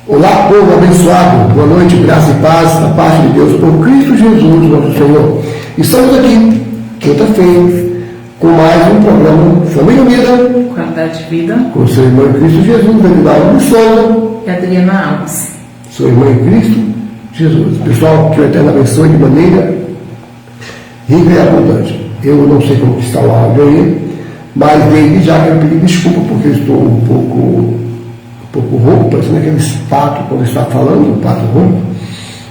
Olá, povo abençoado, boa noite, graça e paz da parte de Deus por Cristo Jesus, nosso Senhor. Estamos aqui, quinta-feira, com mais um programa Família Unida, Qualidade de Vida, com seu irmão em Cristo Jesus, Daniel de Souza e Adriana Alves. Sou irmão em Cristo Jesus. Pessoal, que o Eterno abençoe de maneira rica e abundante. Eu não sei como está o áudio aí, mas desde já quero pedir desculpa porque eu estou um pouco rouco, parecendo aquele pato quando está falando, o pato rouco,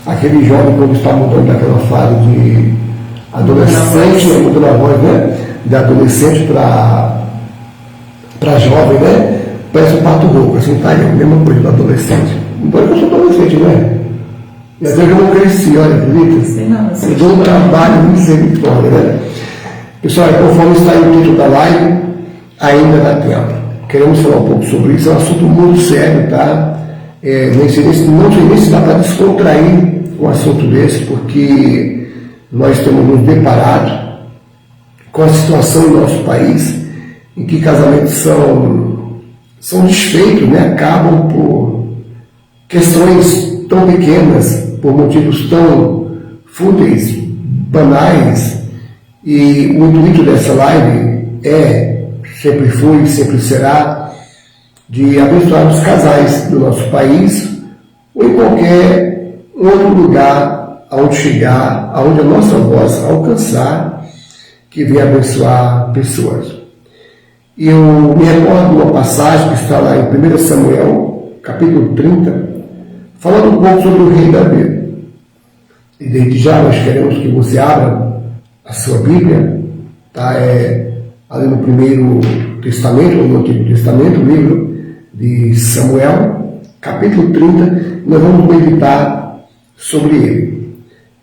aquele jovem quando está mudando daquela fase de adolescente, mudando a voz, né? De adolescente para jovem, né? Parece um pato rouco, assim, tá aí, a mesma coisa do adolescente. Embora eu sou adolescente, né? E até que eu não cresci, olha, acredita? Sei não, eu dou um trabalho de misericórdia, né? Pessoal, conforme está aí o título da live, ainda dá tempo. Queremos falar um pouco sobre isso, é um assunto muito sério, tá? Não sei nem se dá para descontrair um assunto desse, porque nós temos nos deparado com a situação no nosso país, em que casamentos são desfeitos, né? Acabam por questões tão pequenas, por motivos tão fúteis, banais, e o intuito dessa live sempre foi e sempre será, de abençoar os casais do nosso país ou em qualquer outro lugar aonde chegar, aonde a nossa voz alcançar, que venha abençoar pessoas. E eu me recordo de uma passagem que está lá em 1 Samuel, capítulo 30, falando um pouco sobre o rei Davi. E desde já nós queremos que você abra a sua Bíblia, tá? Ali no Primeiro Testamento, ou no Antigo Testamento, o livro de Samuel, capítulo 30, nós vamos meditar sobre ele.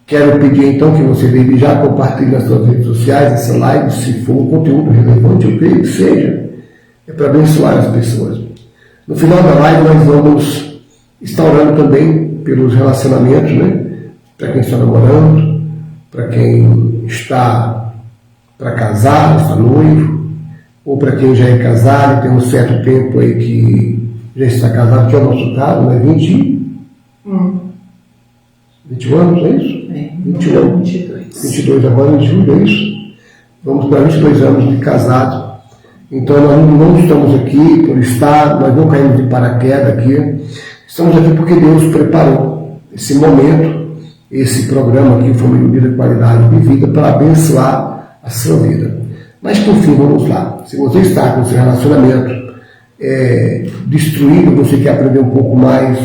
Quero pedir então que você desde já compartilhe nas suas redes sociais essa live, se for um conteúdo relevante, eu creio que seja, para abençoar as pessoas. No final da live nós vamos estar orando também pelos relacionamentos, né? Para quem está namorando, para quem está para casar, está noivo, ou para quem já é casado e tem um certo tempo aí que já está casado, que é o nosso caso, né? 21 anos, é isso? 22 agora em julho, é isso? Vamos para 22 anos de casado. Então nós não estamos aqui por estar, nós não caímos de paraquedas aqui, estamos aqui porque Deus preparou esse momento, esse programa aqui, Família Unida, Qualidade de Vida, para abençoar a sua vida. Mas por fim, vamos lá. Se você está com seu relacionamento destruído, você quer aprender um pouco mais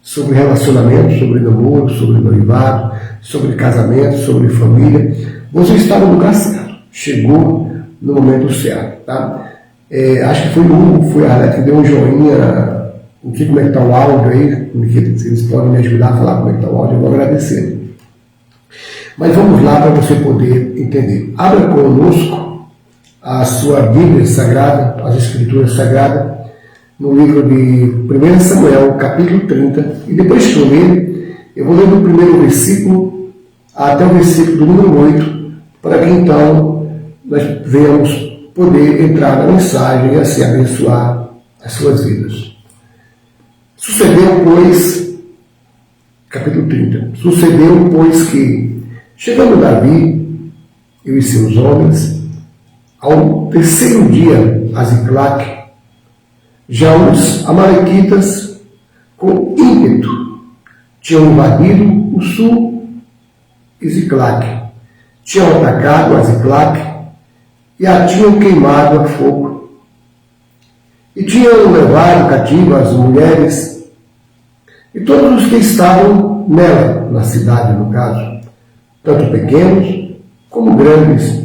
sobre relacionamento, sobre namoro, sobre noivado, sobre casamento, sobre família, você está no lugar certo. Chegou no momento certo, tá? Acho que foi a Arlete que deu um joinha. Não sei como é que está o áudio aí, se eles podem me ajudar a falar como é que está o áudio, eu vou agradecer. Mas vamos lá para você poder entender. Abra conosco a sua Bíblia Sagrada, as Escrituras Sagradas, no livro de 1 Samuel, capítulo 30, e depois que eu ler, eu vou ler do primeiro versículo até o versículo do número 8, para que então nós venhamos poder entrar na mensagem e assim abençoar as suas vidas. Sucedeu, pois, capítulo 30, sucedeu, pois, que, chegando Davi e os seus homens, ao terceiro dia a Ziclague, já os amalequitas, com ímpeto, tinham invadido o sul e Ziclague, tinham atacado a Ziclague e a tinham queimado a fogo, e tinham levado cativo as mulheres e todos os que estavam nela, na cidade, no caso, tanto pequenos como grandes.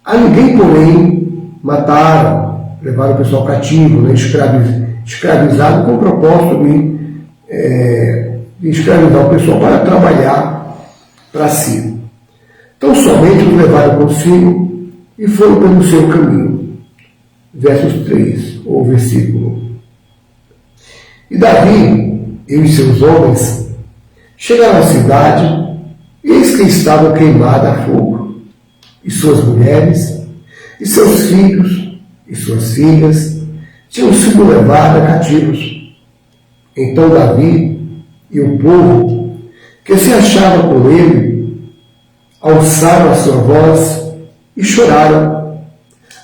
A ninguém, porém, mataram, levaram o pessoal cativo, né, escravizado, com o propósito de escravizar o pessoal para trabalhar para si. Então, somente os levaram consigo e foram pelo seu caminho. Versos 3, ou versículo. E Davi e os seus homens chegaram à cidade, e eis que estavam queimados a fogo, e suas mulheres, e seus filhos, e suas filhas, tinham sido levados cativos. Então Davi e o povo que se achava com ele alçaram a sua voz e choraram,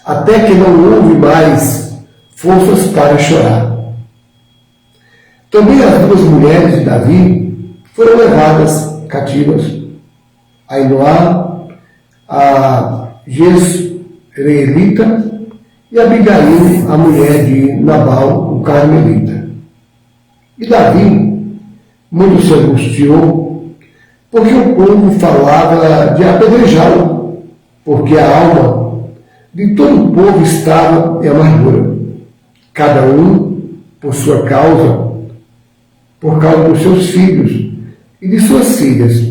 até que não houve mais forças para chorar. Também as duas mulheres de Davi foram levadas cativas, Ainoá, a Jezreelita, e Abigail, a mulher de Nabal, o carmelita. E Davi muito se angustiou, porque o povo falava de apedrejá-lo, porque a alma de todo o povo estava em amargura, cada um por sua causa, por causa dos seus filhos e de suas filhas.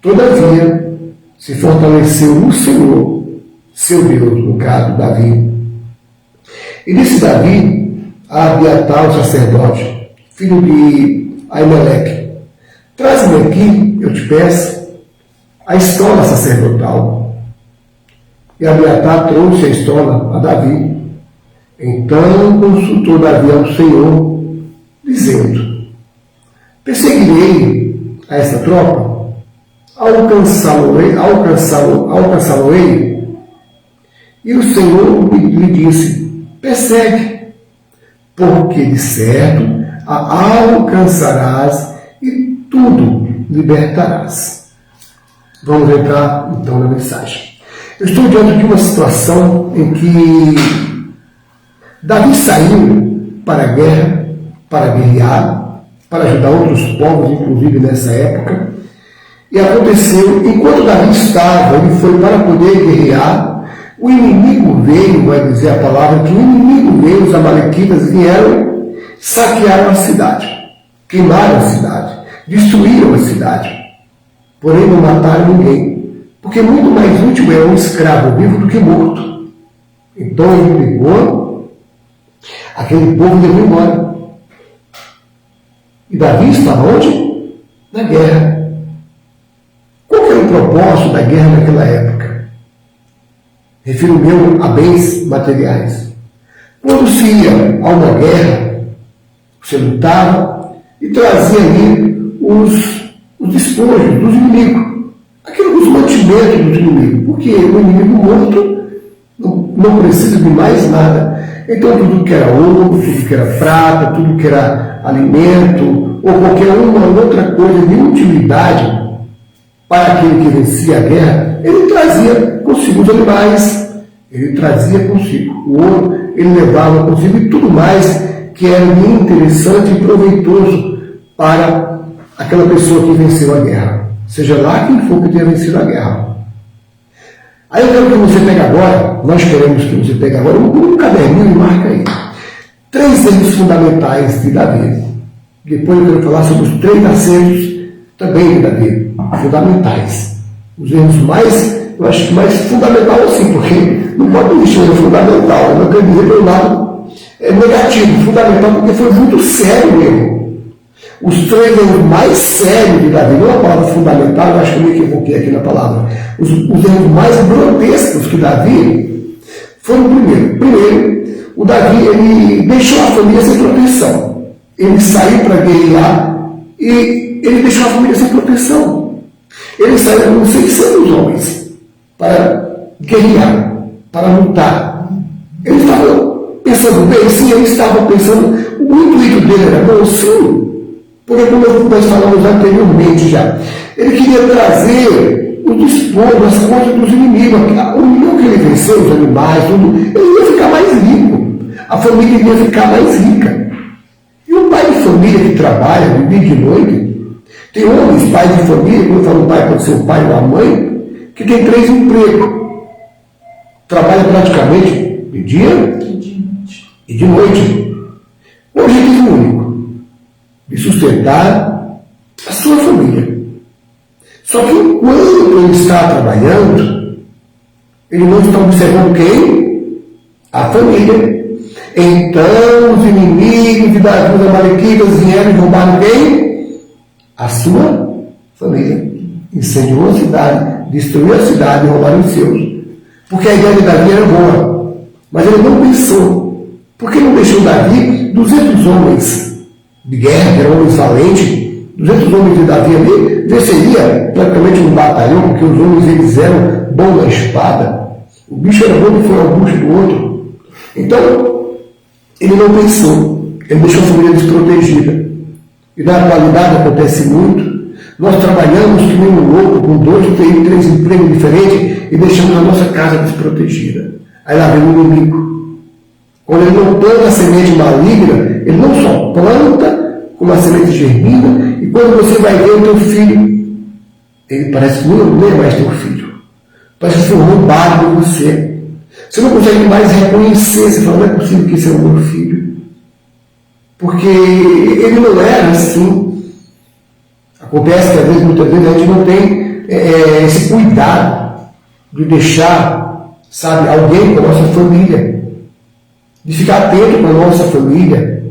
Todavia, se fortaleceu no Senhor, seu Deus, no caso, Davi. E disse Davi a Abiatar, o sacerdote, filho de Aimeleque: traz-me aqui, eu te peço, a estola sacerdotal. E Abiatar trouxe a estola a Davi. Então consultou Davi ao Senhor, dizendo: perseguirei a esta tropa? Alcançá-lo-ei? E o Senhor lhe disse: persegue, porque de certo a alcançarás e tudo libertarás. Vamos entrar então na mensagem. Eu estou diante de uma situação em que Davi saiu para a guerra, para guerrear, para ajudar outros povos, inclusive nessa época. E aconteceu, enquanto Davi estava, ele foi para poder guerrear, o inimigo veio, vai dizer a palavra, que o inimigo veio, os amalequitas vieram, saquearam a cidade, queimaram a cidade, destruíram a cidade. Porém não mataram ninguém, porque muito mais útil é um escravo vivo do que morto. Então ele pegou aquele povo e levou embora. E Davi estava onde? Na guerra. Qual era o propósito da guerra naquela época? Refiro-me a bens materiais. Quando se ia a uma guerra, você lutava e trazia ali os despojos dos inimigos, os mantimentos dos inimigos, porque o inimigo morto não precisa de mais nada. Então tudo que era ouro, tudo que era prata, tudo que era alimento, ou qualquer uma outra coisa de utilidade para aquele que vencia a guerra, ele trazia consigo os animais, ele trazia consigo o ouro, ele levava consigo e tudo mais que era interessante e proveitoso para aquela pessoa que venceu a guerra, seja lá quem for que tenha vencido a guerra. Aí eu quero que você pegue agora, nós queremos que você pegue agora um caderninho e marca aí 3 erros fundamentais de Davi. Depois eu quero falar sobre os 3 acertos também de Davi, fundamentais. Os erros mais, eu acho que mais fundamental assim, porque não pode existir um erro fundamental, eu não quero dizer pelo lado negativo, fundamental, porque foi muito sério o erro. Os 3 erros mais sérios de Davi, não a palavra fundamental, eu acho que eu me equivoquei aqui na palavra, os erros mais grotescos que Davi foram primeiro, o Davi ele deixou a família sem proteção. Ele saiu para guerrear e ele deixou a família sem proteção. Ele saiu com 600 homens para guerrear, para lutar. Ele estava pensando bem, sim, ele estava pensando, o intuito dele era bom, sim, porque como nós falamos anteriormente já, ele queria trazer o despojos, as coisas dos inimigos. O inimigo que ele venceu, os animais, tudo, ele ia ficar mais rico. A família ia ficar mais rica. E o pai de família que trabalha de dia e de noite, tem homens, pais de família, quando eu falo pai, pode ser o pai ou a mãe, que tem 3 empregos. Trabalha praticamente de dia e de noite. O objetivo único de sustentar a sua família. Só que enquanto ele está trabalhando, ele não está observando quem? A família. Então os inimigos de Davi, os amalequitas, vieram e roubaram quem? A sua família. Incendiou a cidade, destruiu a cidade e roubaram os seus. Porque a ideia de Davi era boa, mas ele não pensou. Porque não deixou Davi 200 homens de guerra, que eram homens valentes, 200 homens de Davi ali, venceria praticamente um batalhão, porque os homens eles eram bons na espada. O bicho era bom que foi ao bucho do outro. Então, ele não pensou, ele deixou a família desprotegida. E na atualidade acontece muito. Nós trabalhamos que nem um louco, com 2, 3 empregos diferentes e deixamos a nossa casa desprotegida. Aí lá vem o inimigo. Quando ele não planta a semente maligna, ele não só planta, como a semente germina, e quando você vai ver o teu filho, ele parece que não é mais teu filho. Parece que foi roubado de você. Você não consegue mais reconhecer, você fala, não é possível que esse é o meu filho. Porque ele não era assim. Acontece que, às vezes, muitas vezes, a gente não tem esse cuidado de deixar, sabe, alguém com a nossa família, de ficar atento com a nossa família.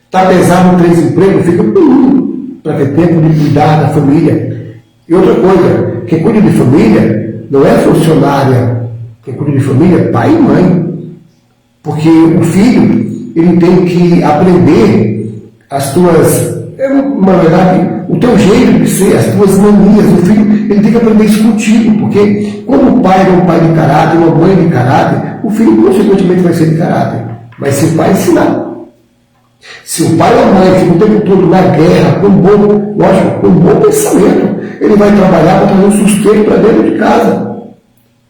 Está pesado no 3 empregos, fica por um, para ter tempo de cuidar da família. E outra coisa, quem cuida de família não é funcionária, quem cuida de família é pai e mãe. Porque o filho, ele tem que aprender as tuas, na verdade, o teu jeito de ser, as tuas manias. O filho, ele tem que aprender isso contigo, porque como o pai é um pai de caráter, uma mãe de caráter, o filho consequentemente vai ser de caráter. Mas se o pai ensinar, se o pai ou a mãe fica o tempo todo na guerra, com um bom pensamento, ele vai trabalhar para trazer um sustento para dentro de casa.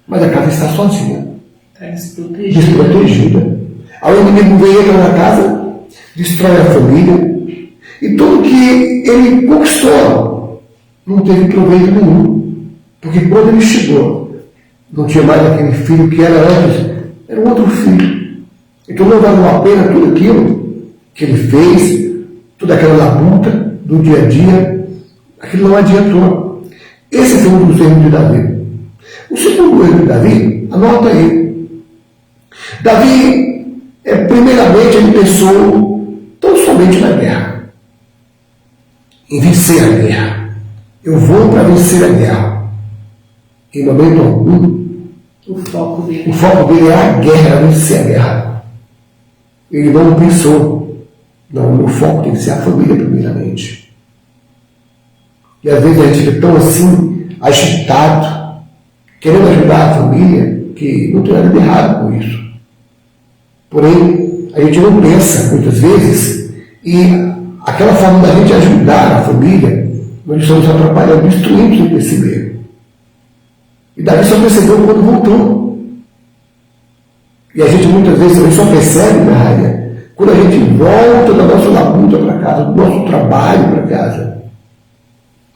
Mas a casa está sozinha. Está desprotegida. Desprotegida. Aí o inimigo vem, entra na casa, destrói a família, e tudo que ele conquistou não teve proveito nenhum. Porque quando ele chegou, não tinha mais aquele filho que era antes, era um outro filho. Então não valeu a pena tudo aquilo que ele fez, toda aquela labuta do dia a dia, aquilo não adiantou. Esse foi um dos erros de Davi. O segundo erro de Davi, anota aí. Davi, primeiramente, ele pensou tão somente na guerra, em vencer a guerra. Eu vou para vencer a guerra. Em momento algum, O foco dele é a guerra, é vencer a guerra. Ele não pensou. Não, o meu foco tem que ser a família primeiramente. E às vezes a gente fica tão assim, agitado, querendo ajudar a família, que não tem nada de errado com isso. Porém, a gente não pensa, muitas vezes, e aquela forma da gente ajudar a família, nós estamos atrapalhando, destruindo sem perceber. E Davi só percebeu quando voltou. E a gente muitas vezes também só percebe, na área, quando a gente volta da nossa labuta para casa, do nosso trabalho para casa,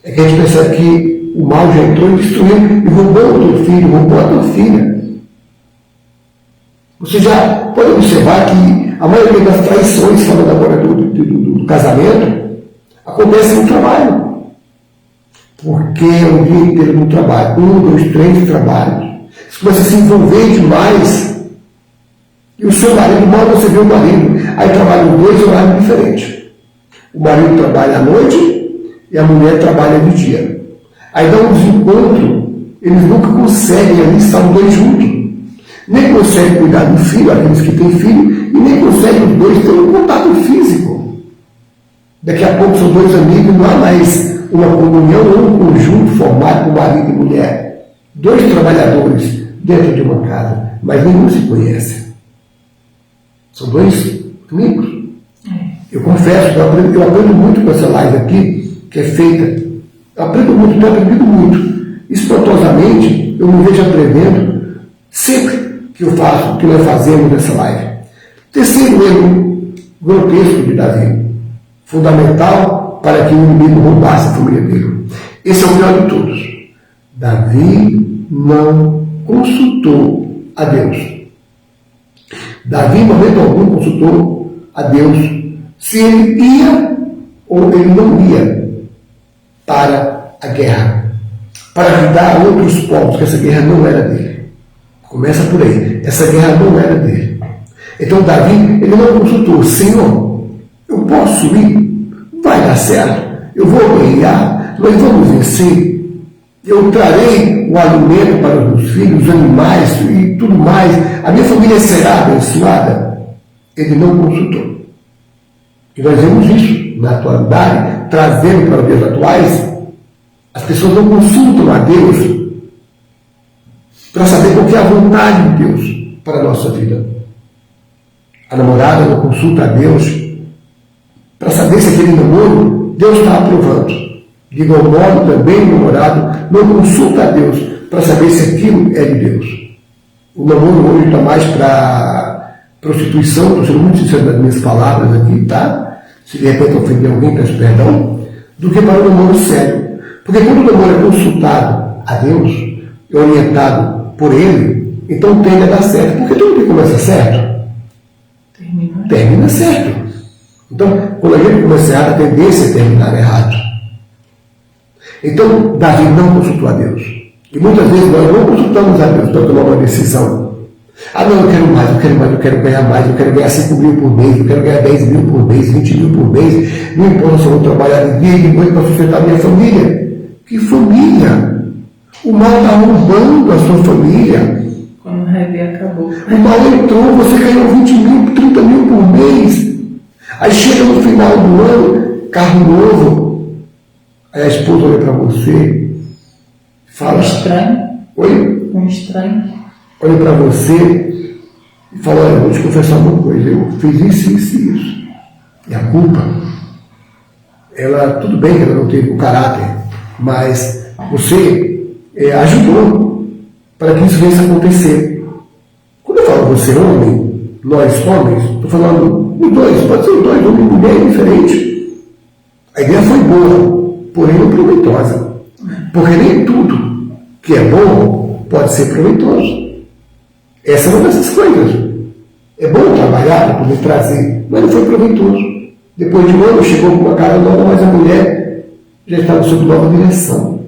é que a gente percebe que o mal já entrou e destruiu, e roubou o teu filho, roubou a tua filha. Você já pode observar que a maioria das traições, falando agora do casamento, acontece no trabalho. Porque é o dia inteiro no trabalho, 1, 2, 3 trabalhos. Você começa a se envolver demais. E o seu marido, mal você vê o marido, aí trabalham 2 horários diferentes. O marido trabalha à noite e a mulher trabalha de dia. Aí dá um desencontro, eles nunca conseguem ali estar os 2 juntos. Nem conseguem cuidar do filho, aqueles que têm filho, e nem conseguem os 2 ter um contato físico. Daqui a pouco são 2 amigos, não há mais uma comunhão ou um conjunto formado por marido e mulher. 2 trabalhadores dentro de uma casa, mas nenhum se conhece. São 2 amigos. Eu confesso que eu aprendo muito com essa live aqui, que é feita. Eu aprendo muito, tenho aprendido muito. Espantosamente, eu me vejo aprendendo sempre que eu faço, que nós fazemos nessa live. Terceiro erro grotesco de Davi, fundamental para que o inimigo roubasse a família dele. Esse é o pior de todos. Davi não consultou a Deus. Davi, em momento algum, consultou a Deus se ele ia ou ele não ia para a guerra, para ajudar outros povos, que essa guerra não era dele. Começa por aí. Essa guerra não era dele. Então Davi, ele não consultou. Senhor, eu posso ir? Vai dar certo. Eu vou ganhar. Nós vamos vencer. Eu trarei o alimento para os meus filhos, os animais e tudo mais. A minha família será abençoada. Ele não consultou. E nós vemos isso na atualidade, trazendo para os dias atuais. As pessoas não consultam a Deus para saber qual é a vontade de Deus para a nossa vida. A namorada não consulta a Deus para saber se aquele namoro Deus está aprovando. De igual modo, também o namorado não consulta a Deus para saber se aquilo é de Deus. O namoro hoje está mais para prostituição, estou sendo muito sincero nas minhas palavras aqui, tá? Se de repente ofender alguém, peço perdão, do que para o namoro sério. Porque quando o namoro é consultado a Deus, é orientado por Ele, então tende a dar certo. Porque tudo que começa certo, termina certo. Então, quando a gente começa errado, a tendência é terminar errado. Então, Davi não consultou a Deus. E muitas vezes nós não consultamos a Deus para tomar uma decisão. Ah, não, eu quero mais, eu quero ganhar mais, eu quero ganhar 5 mil por mês, eu quero ganhar 10 mil por mês, 20 mil por mês. Não importa se eu vou trabalhar de dia e de noite para sustentar a minha família. Que família? O mal está roubando a sua família. Quando o revê acabou. O mal entrou, você ganhou 20 mil, 30 mil por mês. Aí chega no final do ano, carro novo. Aí a esposa olha para você, fala... Um estranho. Oi? Um estranho. Olha para você e fala, olha, vou te confessar uma coisa, eu fiz isso, isso e isso. E a culpa, ela, tudo bem que ela não teve o caráter, mas você ajudou para que isso venha a acontecer. Quando eu falo você homem, nós homens, estou falando os dois, pode ser os dois, homem e mulher, é diferente. A ideia foi boa, porém não proveitosa. Porque nem tudo que é bom pode ser proveitoso. Essa é uma dessas coisas. É bom trabalhar para poder trazer, mas não foi proveitoso. Depois de um ano chegou com uma cara nova, mas a mulher já estava sob nova direção.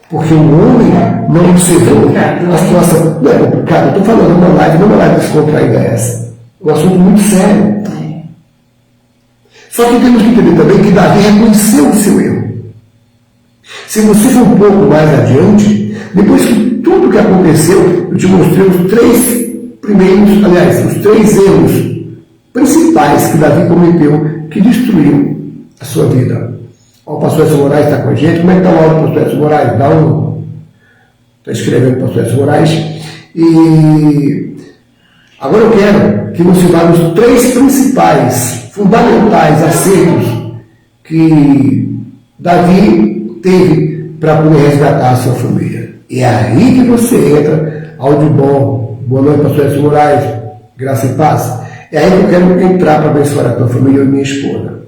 Porque o homem não observou a situação. Não é complicado, eu estou falando uma live descontraída essa. Um assunto muito sério. Só que temos que entender também que Davi reconheceu o seu erro. Se você for um pouco mais adiante, depois que tudo que aconteceu, eu te mostrei os 3 primeiros, aliás, os 3 erros principais que Davi cometeu, que destruíram a sua vida. O pastor Edson Moraes está com a gente. Como é que está o áudio do pastor Edson Moraes? Está escrevendo o pastor Edson Moraes. E agora eu quero que você vá nos 3 principais, fundamentais acertos que Davi teve para poder resgatar a sua família. E é aí que você entra, áudio bom. Boa noite, pastor Edson Moraes. Graça e paz. É aí que eu quero entrar para abençoar a tua família e minha esposa.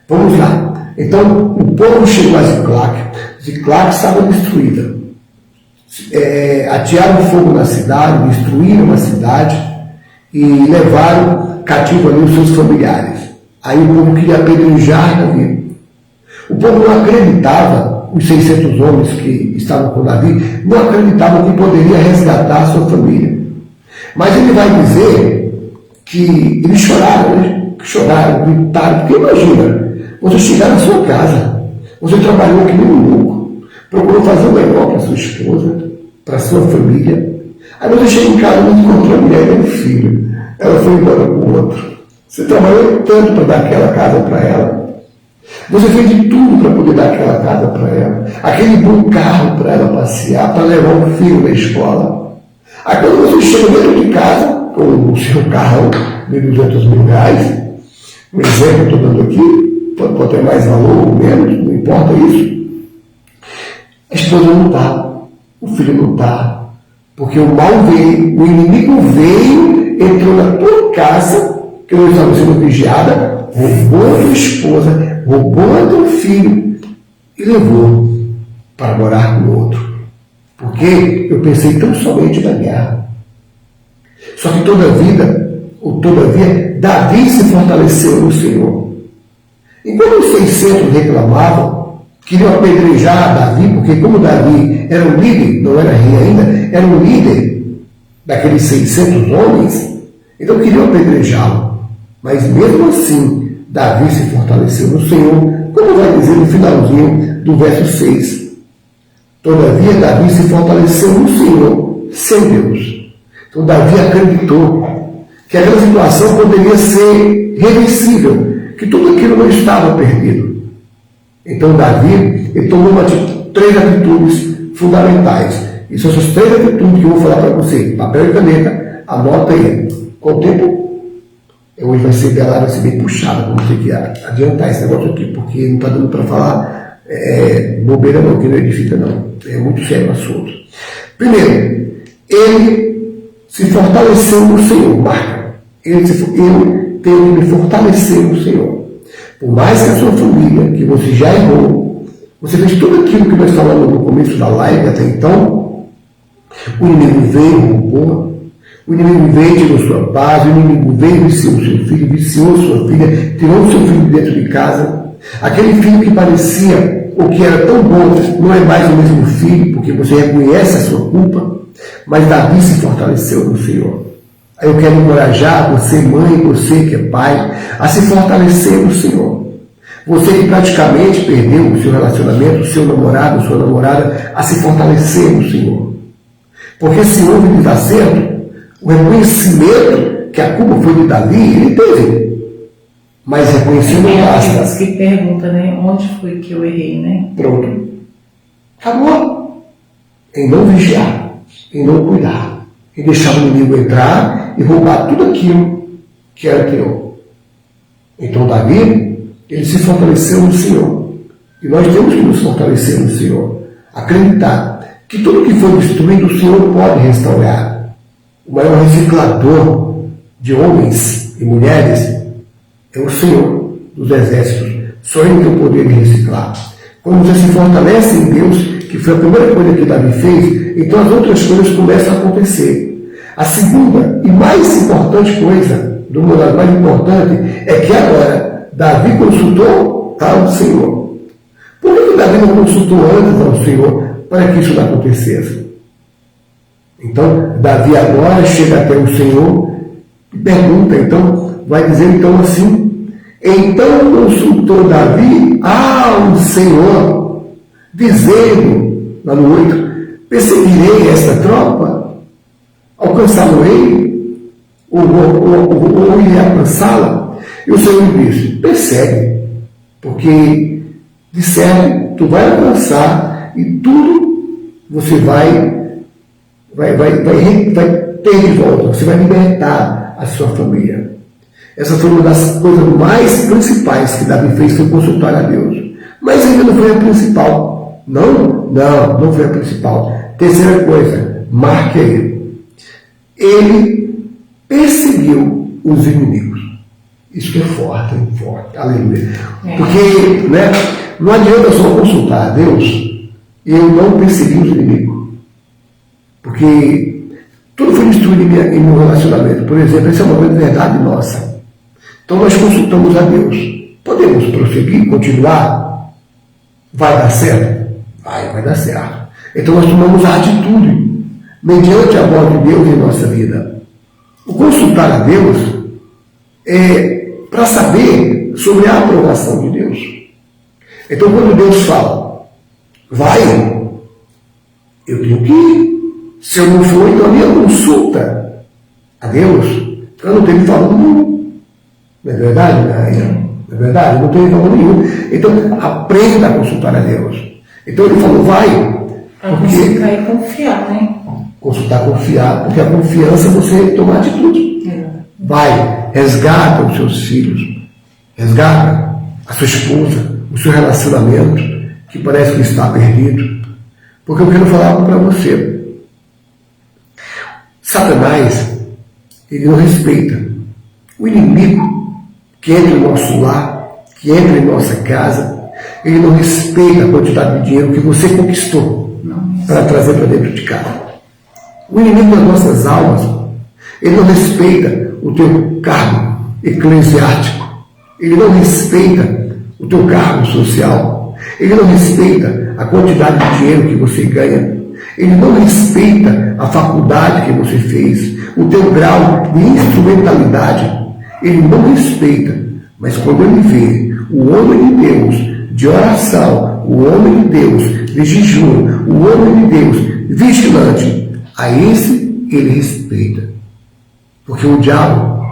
Vamos lá. Então, o povo chegou a Ziclac. Ziclac estava destruída. Atearam fogo na cidade, destruíram a cidade e levaram cativo ali os seus familiares. Aí o povo queria apedrejar Davi. O povo não acreditava, os 600 homens que estavam com Davi, não acreditavam que poderia resgatar a sua família. Mas ele vai dizer que eles choraram, né? Choraram, gritaram, porque imagina, você chegar na sua casa, você trabalhou que nem um louco, procurou fazer o melhor para sua esposa, para sua família. Aí você chega em casa e não encontrou a mulher e o filho. Ela foi embora com o outro. Você trabalhou tanto para dar aquela casa para ela. Você fez de tudo para poder dar aquela casa para ela. Aquele bom carro para ela passear, para levar o filho na escola. Aí quando você chega dentro de casa, com o seu carro de 200 mil reais, um exemplo que eu estou dando aqui, pode ter mais valor ou menos, não importa isso. A esposa não está, o filho não está, porque o mal veio, o inimigo veio, entrou na tua casa, que nós estávamos sendo vigiada, roubou a tua esposa, roubou a teu filho e levou para morar com o outro. Porque eu pensei tão somente na guerra. Só que todavia, Davi se fortaleceu no Senhor. E quando os 600 reclamavam, queriam apedrejar Davi, porque como Davi era um líder, não era rei ainda, era um líder daqueles 600 homens, então queriam apedrejá-lo. Mas mesmo assim, Davi se fortaleceu no Senhor, como vai dizer no finalzinho do verso 6. Todavia, Davi se fortaleceu no Senhor, sem Deus. Então, Davi acreditou que aquela situação poderia ser reversível, que tudo aquilo não estava perdido. Então Davi, ele tomou três atitudes fundamentais. E são essas três atitudes que eu vou falar para você. Papel e caneta, anota aí. Com o tempo, hoje vai ser bem puxada, vamos ter que adiantar esse negócio aqui, porque não está dando para falar bobeira não, que não edifica não. É muito sério o assunto. Primeiro, ele se fortaleceu no Senhor. Marca. Eu tenho que me fortalecer no Senhor. Por mais que a sua família, que você já errou, você fez tudo aquilo que nós falamos no começo da live até então, o inimigo veio, roubou, o inimigo veio, tirou sua paz, o inimigo veio, viciou seu filho, viciou sua filha, tirou seu filho de dentro de casa. Aquele filho que parecia, ou que era tão bom, não é mais o mesmo filho, porque você reconhece a sua culpa, mas Davi se fortaleceu no Senhor. Aí eu quero encorajar você, mãe, você que é pai, a se fortalecer no Senhor. Você que praticamente perdeu o seu relacionamento, o seu namorado, a sua namorada, a se fortalecer no Senhor. Porque se houve desacerto, o reconhecimento que a culpa foi de Davi, ele teve. Mas reconhecer não basta. Que pergunta, né? Onde foi que eu errei, né? Pronto. Acabou. Em não vigiar, em não cuidar, em deixar o inimigo entrar e roubar tudo aquilo que era teu. Então Davi, ele se fortaleceu no Senhor. E nós temos que nos fortalecer no Senhor. Acreditar que tudo que foi destruído, o Senhor pode restaurar. O maior reciclador de homens e mulheres é o Senhor dos exércitos. Só Ele tem o poder de reciclar. Quando você se fortalece em Deus, que foi a primeira coisa que Davi fez, então as outras coisas começam a acontecer. A segunda e mais importante coisa, uma das mais importantes, é que agora Davi consultou ao Senhor. Por que Davi não consultou antes ao Senhor para que isso não acontecesse? Então, Davi agora chega até o Senhor e pergunta, então, vai dizer então assim: então consultou Davi ao Senhor, dizendo, lá no 8, perseguirei esta tropa, alcançá-lo-ei, ou irei alcançá-la? E o Senhor disse: persegue, porque de certo tu vai alcançar e tudo você vai ter de volta, você vai libertar a sua família. Essa foi uma das coisas mais principais que Davi fez, foi consultar a Deus. Mas ainda não foi a principal. Não foi a principal. Terceira coisa, marque aí. Ele perseguiu os inimigos. Isso é forte, aleluia. Porque não adianta só consultar a Deus e eu não perseguir os inimigos. Porque tudo foi destruído em meu relacionamento. Por exemplo, essa é uma grande verdade nossa. Então nós consultamos a Deus. Podemos prosseguir, continuar? Vai dar certo? Vai dar certo. Então nós tomamos a atitude mediante a voz de Deus em nossa vida. O consultar a Deus é para saber sobre a aprovação de Deus. Então quando Deus fala, vai, eu tenho que ir. Se eu não for, então a minha consulta a Deus, eu não tenho valor nenhum. Não é verdade? Não é verdade? Não tem valor nenhum. Então, aprenda a consultar a Deus. Então ele falou, vai. Consultar e confiar, né? Consultar, confiar, porque a confiança é você tomar atitude. Vai, resgata os seus filhos, resgata a sua esposa, o seu relacionamento, que parece que está perdido. Porque eu quero falar algo para você. Satanás, ele não respeita. O inimigo que entra no nosso lar, que entra em nossa casa, ele não respeita a quantidade de dinheiro que você conquistou para trazer para dentro de casa. O inimigo das nossas almas, ele não respeita o teu cargo eclesiástico, ele não respeita o teu cargo social, ele não respeita a quantidade de dinheiro que você ganha, ele não respeita a faculdade que você fez, o teu grau de instrumentalidade, ele não respeita. Mas quando ele vê o homem de Deus de oração, o homem de Deus de jejum, o homem de Deus vigilante, a esse ele respeita. Porque o diabo,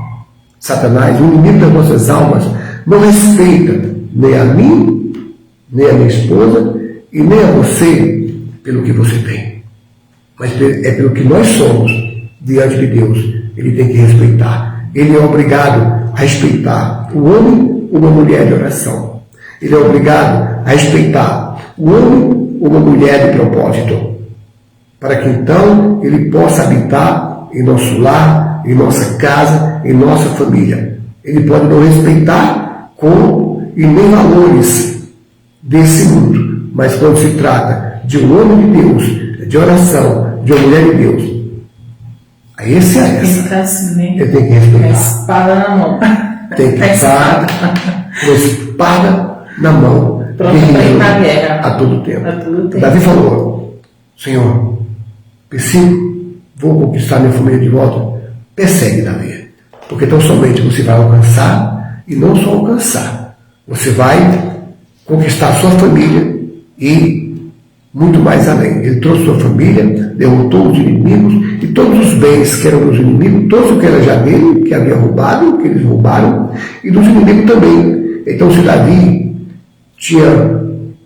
Satanás, o inimigo das nossas almas, não respeita nem a mim, nem a minha esposa e nem a você pelo que você tem, mas é pelo que nós somos diante de Deus. Ele tem que respeitar. Ele é obrigado a respeitar o homem ou uma mulher de oração. Ele é obrigado a respeitar o homem ou uma mulher de propósito, para que então ele possa habitar em nosso lar, em nossa casa, em nossa família. Ele pode não respeitar com e nem valores desse mundo, mas quando se trata de um homem de Deus, de oração, de uma mulher de Deus, aí esse é essa. Assim, né? Ele tem que respeitar. A espada na mão. Tem que estar com a espada na mão, pronto para ir para a guerra a todo tempo. A todo tempo. Davi falou: Senhor, preciso, vou conquistar minha família de volta. Persegue, Davi, porque tão somente você vai alcançar, e não só alcançar, você vai conquistar a sua família e muito mais além. Ele trouxe sua família, derrotou os inimigos e todos os bens que eram dos inimigos, todos o que era já dele, que havia roubado, que eles roubaram, e dos inimigos também. Então, se Davi tinha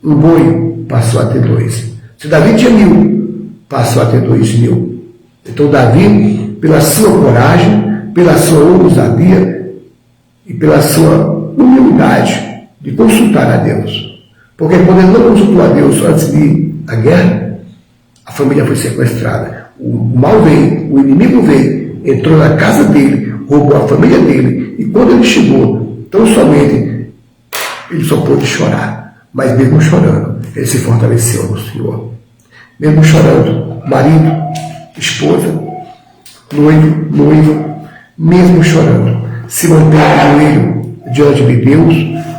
um boi, passou a ter 2. Se Davi tinha 1000, passou a ter 2000. Então, Davi, pela sua coragem, pela sua ousadia e pela sua humildade de consultar a Deus. Porque quando ele não consultou a Deus antes de ir à guerra, a família foi sequestrada. O mal veio, o inimigo veio, entrou na casa dele, roubou a família dele, e quando ele chegou, tão somente ele só pôde chorar. Mas mesmo chorando, ele se fortaleceu no Senhor. Mesmo chorando, marido, esposa, noivo, mesmo chorando, se mantém de joelho diante de Deus,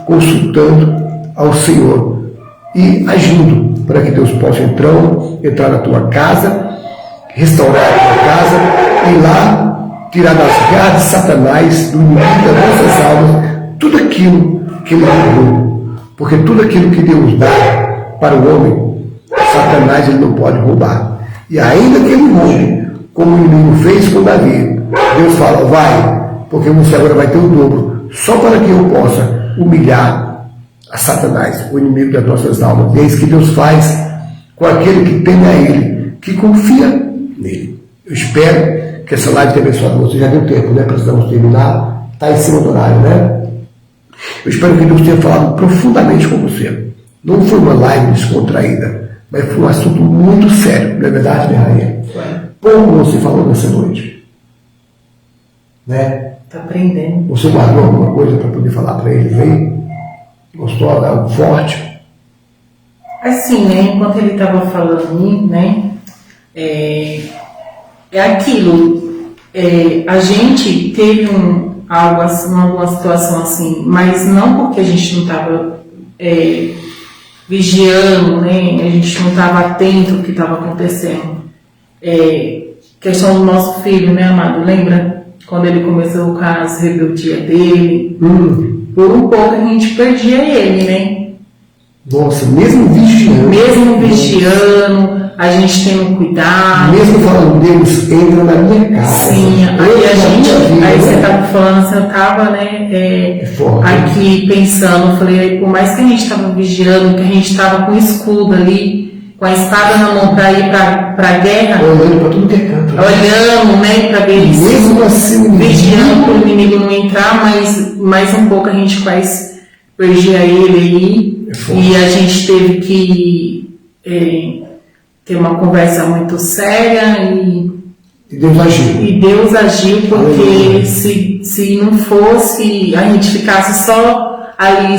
consultando ao Senhor e agindo para que Deus possa entrar na tua casa, restaurar a tua casa e lá tirar das garras de Satanás, do inimigo das nossas almas, tudo aquilo que ele roubou. Porque tudo aquilo que Deus dá para o homem, Satanás ele não pode roubar. E ainda que ele roube, como o inimigo fez com Davi, Deus fala: vai, porque você agora vai ter o dobro, só para que eu possa humilhar a Satanás, o inimigo das nossas almas. E é isso que Deus faz com aquele que teme a Ele, que confia nele. Eu espero que essa live tenha abençoado você. Já deu tempo, né? Precisamos terminar. Está em cima do horário, né? Eu espero que Deus tenha falado profundamente com você. Não foi uma live descontraída, mas foi um assunto muito sério, não é verdade, minha rainha? Como você falou nessa noite? Né? Está aprendendo. Você guardou alguma coisa para poder falar para eles aí? Gostou de algo forte? Assim, né? Enquanto ele estava falando, né? É aquilo. A gente teve algo assim, alguma situação assim, mas não porque a gente não estava vigiando, né? A gente não estava atento ao que estava acontecendo. Questão do nosso filho, né, amado? Lembra quando ele começou com as rebeldias dele? Por um pouco a gente perdia ele, né? Nossa, mesmo vigiando. Mesmo vigiando, a gente tendo cuidado. Mesmo falando, Deus, entra na minha casa. Sim, aí você estava falando assim, eu estava, né, forte, aqui pensando, eu falei, por mais que a gente estava vigiando, que a gente estava com o escudo ali, com a espada na mão para ir para a guerra, olhando para tudo que é canto, olhando, né, para ver se mesmo assim, vigiando para o inimigo não entrar, mas mais um pouco a gente quase perdia ele aí, e a gente teve que ter uma conversa muito séria e Deus agiu porque se não fosse, a gente ficasse só ali,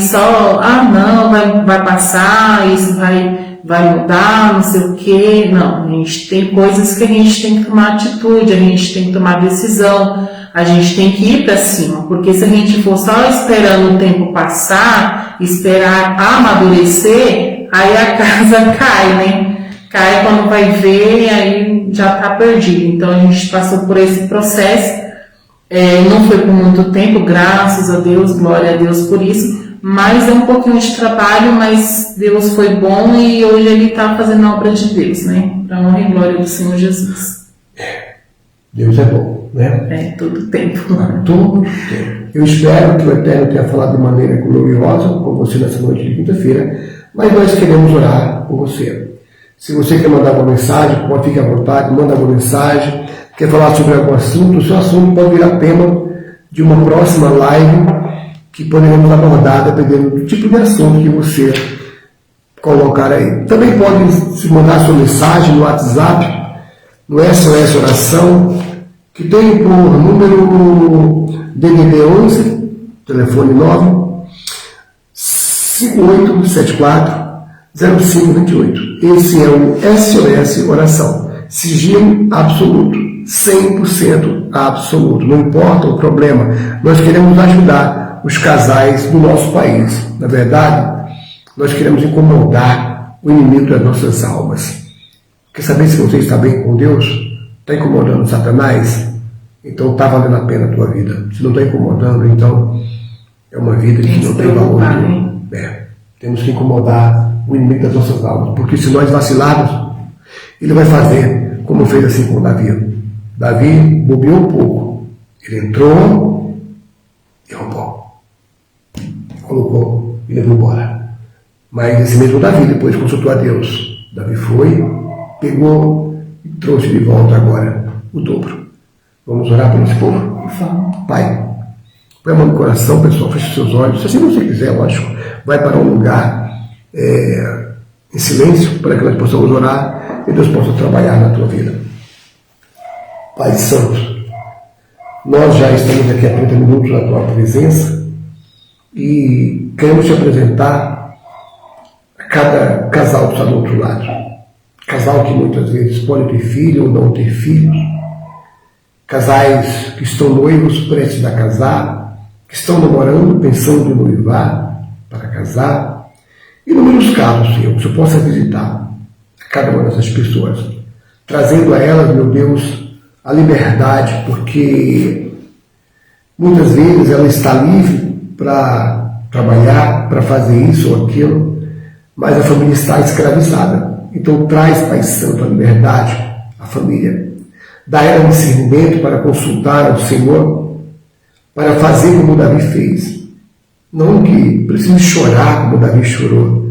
não, vai passar, isso vai mudar, não sei o quê. Não, a gente tem coisas que a gente tem que tomar atitude, a gente tem que tomar decisão, a gente tem que ir para cima, porque se a gente for só esperando o tempo passar, esperar amadurecer, aí a casa cai, né? Cai quando vai ver, aí já está perdido. Então a gente passou por esse processo, não foi por muito tempo, graças a Deus, glória a Deus por isso, mas é um pouquinho de trabalho, mas Deus foi bom e hoje Ele está fazendo a obra de Deus, né? Para honra e glória do Senhor Jesus. Deus é bom, né? Todo tempo. Todo tempo. Eu espero que o Eterno tenha falado de maneira gloriosa com você nessa noite de quinta-feira, mas nós queremos orar por você. Se você quer mandar uma mensagem, pode ficar à vontade, manda uma mensagem. Quer falar sobre algum assunto, o seu assunto pode virar tema de uma próxima live que poderemos abordar dependendo do tipo de assunto que você colocar aí. Também pode se mandar sua mensagem no WhatsApp, no SOS Oração, que tem por número DDD 11, telefone 958740528. Esse é o SOS Oração. Sigilo absoluto, 100% absoluto. Não importa o problema, nós queremos ajudar os casais do nosso país. Na verdade, nós queremos incomodar o inimigo das nossas almas. Quer saber se você está bem com Deus? Está incomodando Satanás? Então está valendo a pena a tua vida. Se não está incomodando, então é uma vida que não tem valor nenhum. Temos que incomodar o inimigo das nossas almas, porque se nós vacilarmos, ele vai fazer como fez assim com Davi. Davi bobeou um pouco. Ele entrou e roubou. Colocou e levou embora. Mas esse mesmo Davi depois consultou a Deus. Davi foi, pegou e trouxe de volta agora o dobro. Vamos orar por esse povo? Pai, põe a mão no coração, pessoal, feche seus olhos. Se assim você quiser, lógico, vai para um lugar em silêncio, para que nós possamos orar e Deus possa trabalhar na tua vida. Pai Santo, nós já estamos aqui há 30 minutos na tua presença e queremos te apresentar a cada casal que está do outro lado. Casal que muitas vezes pode ter filho ou não ter filhos. Casais que estão noivos, prestes a casar, que estão namorando, pensando em noivar para casar. Inúmeros casos, Senhor, que o Senhor possa visitar a cada uma dessas pessoas, trazendo a elas, meu Deus, a liberdade, porque muitas vezes ela está livre para trabalhar, para fazer isso ou aquilo, mas a família está escravizada. Então traz, Pai Santo, a liberdade à família. Dá a ela discernimento para consultar ao Senhor, para fazer como Davi fez. Não que precise chorar como Davi chorou.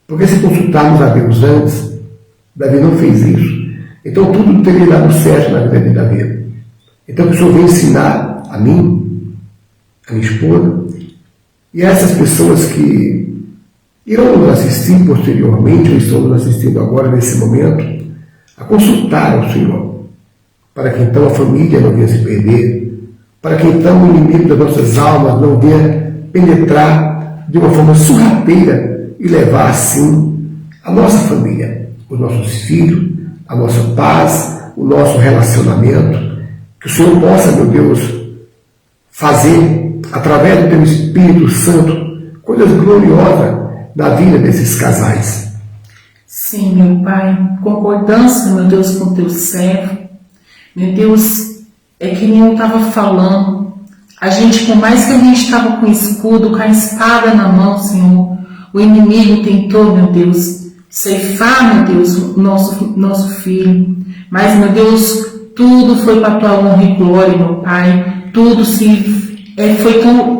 Porque se consultarmos a Deus antes, Davi não fez isso. Então tudo teria dado certo na vida de Davi. Então o Senhor vem ensinar a mim, a minha esposa, e a essas pessoas que irão nos assistir posteriormente, ou estão nos assistindo agora nesse momento, a consultar ao Senhor, para que então a família não venha se perder, para que então o inimigo das nossas almas não venha penetrar de uma forma sorrateira e levar assim a nossa família, os nossos filhos, a nossa paz, o nosso relacionamento. Que o Senhor possa, meu Deus, fazer, através do teu Espírito Santo, coisas gloriosas na vida desses casais. Sim, meu Pai, concordância, meu Deus, com o teu servo. Meu Deus, é que nem eu estava falando. A gente, por mais que a gente estava com o escudo, com a espada na mão, Senhor, o inimigo tentou, meu Deus, ceifar, meu Deus, o nosso filho. Mas, meu Deus, tudo foi para a tua honra e glória, meu Pai. Tudo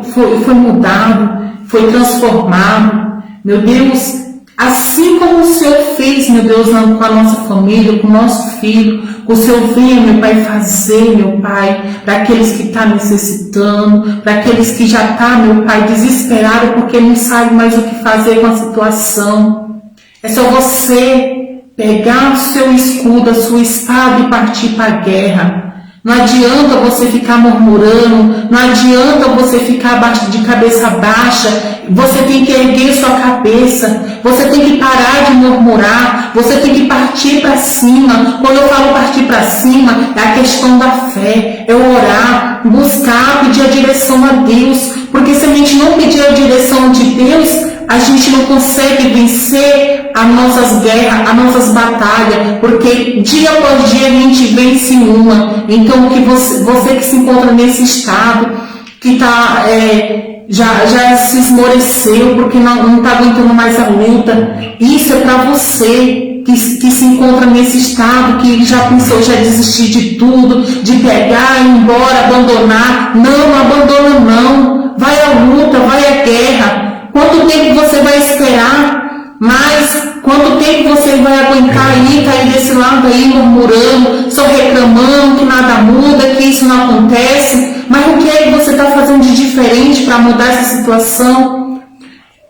foi mudado, foi transformado. Meu Deus, assim como o Senhor fez, meu Deus, com a nossa família, com o nosso filho, o Senhor venha, meu Pai, fazer, meu Pai, para aqueles que estão necessitando, para aqueles que já estão, meu Pai, desesperados porque não sabem mais o que fazer com a situação. É só você pegar o seu escudo, a sua espada e partir para a guerra. Não adianta você ficar murmurando, não adianta você ficar de cabeça baixa. Você tem que erguer sua cabeça, você tem que parar de murmurar, você tem que partir para cima. Quando eu falo partir para cima, é a questão da fé, é orar, buscar, pedir a direção a Deus. Porque se a gente não pedir a direção de Deus, a gente não consegue vencer as nossas guerras, as nossas batalhas, porque dia após dia a gente vence uma. Então, que você que se encontra nesse estado, que está já se esmoreceu porque não está aguentando mais a luta, isso é para você que se encontra nesse estado, que já pensou já desistir de tudo, de pegar, ir embora, abandonar. Não abandona não. Vai à luta, vai à guerra. Quanto tempo você vai esperar? Mas quanto tempo você vai aguentar aí, cair desse lado aí, murmurando, só reclamando que nada muda, que isso não acontece? Mas o que é que você está fazendo de diferente para mudar essa situação?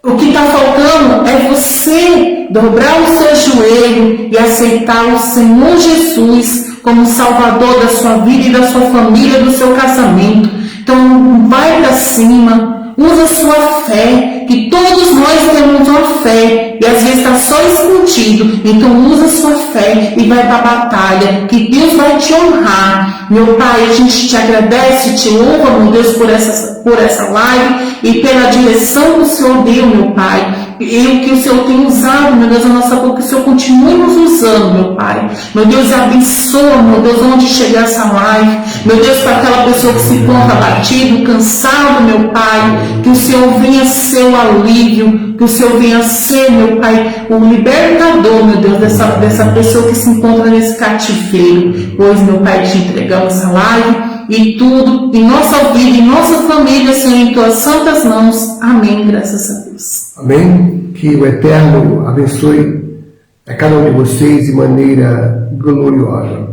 O que está faltando é você dobrar o seu joelho e aceitar o Senhor Jesus como Salvador da sua vida e da sua família, do seu casamento. Então, vai para cima, usa a sua fé, que todos nós temos uma fé, e às vezes está só escondido. Então, usa a sua fé e vai para a batalha, que Deus vai te honrar. Meu Pai, a gente te agradece, te louva, meu Deus, por essa live e pela direção que o Senhor deu, meu Pai. E que o Senhor tem usado, meu Deus, a nossa boca, que o Senhor continue nos usando, meu Pai. Meu Deus, abençoa, meu Deus, onde chegar essa live. Meu Deus, para aquela pessoa que se encontra abatido, cansado, meu Pai, que o Senhor venha ser o alívio, que o Senhor venha ser, meu Pai, o libertador, meu Deus, dessa pessoa que se encontra nesse cativeiro. Pois, meu Pai, te entregamos essa live e tudo, em nossa vida, em nossa família, Senhor, em tuas santas mãos. Amém, graças a Deus. Amém. Que o Eterno abençoe a cada um de vocês de maneira gloriosa.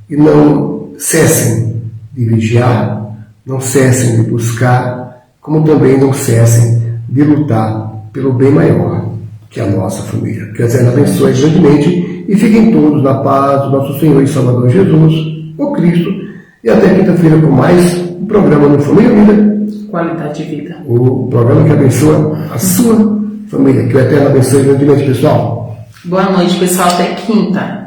E não cessem de vigiar, não cessem de buscar, como também não cessem de lutar pelo bem maior que a nossa família. Que o Eterno abençoe grandemente e fiquem todos na paz do nosso Senhor e Salvador Jesus, o Cristo. E até quinta-feira com mais um programa no Família Vida. Qualidade de vida. O programa que abençoa a sua família. Que o Eterno abençoe grandemente, pessoal. Boa noite, pessoal. Até quinta.